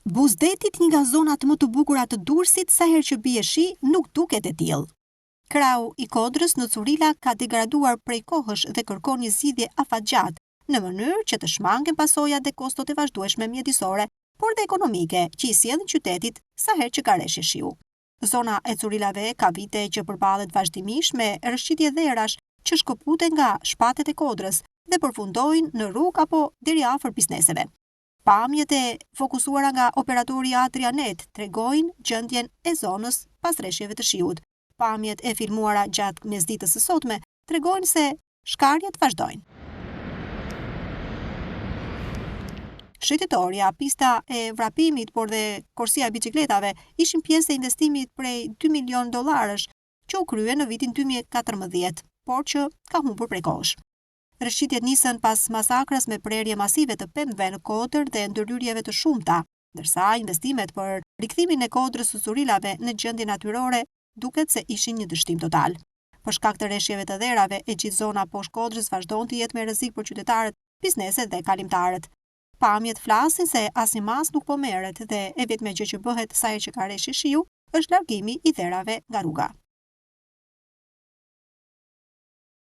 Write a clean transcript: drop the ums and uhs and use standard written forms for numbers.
Buzdetit, një nga zonat më të bukura të Durrësit, sa herë që bie shi, nuk duket e tillë. Krau i Kodrës në Curila ka degraduar prej kohësh dhe kërkon një zgjidhje afatgjatë në mënyrë që të shmangen pasojat dhe kostot e vazhdueshme mjedisore, por dhe ekonomike që i sjellin qytetit sa herë që ka reshje shiu. Zona e Curilave ka vite që përballet vazhdimisht me rrëshqitje dherash që shkëputen nga shpatet e Kodrës dhe përfundojnë në rrugë apo deri afër bizneseve. Pamjet e fokusuara nga operatori Adrianet tregojnë gjendjen e zonës pas rreshjeve të shiut. Pamjet e filmuara gjatë mesditës së sotme tregojnë se shkarjet vazhdojnë. Shëtitoria, pista e vrapimit, por dhe korsia e biçikletave ishin pjesë e investimit prej $2 milion që u krye në vitin 2014, por që ka humbur prej kohësh. Rrëshqitjet nisën pas masakrës me prerje masive të pemëve në Kodër dhe ndërhyrjeve të shumta, ndërsa investimet për rikthimin e Kodrës së Curilave në gjendje natyrore duket se ishin një dështim total. Për shkak të rreshjeve të dherave, e gjithë zona poshtë Kodrës vazhdon të jetë me rrezik për qytetarët, bizneset dhe kalimtarët. Pamjet flasin se asnjë mas nuk po merret dhe e vetmja gjë që bëhet sa herë që ka rreshje shiu është largimi i dherave nga rruga.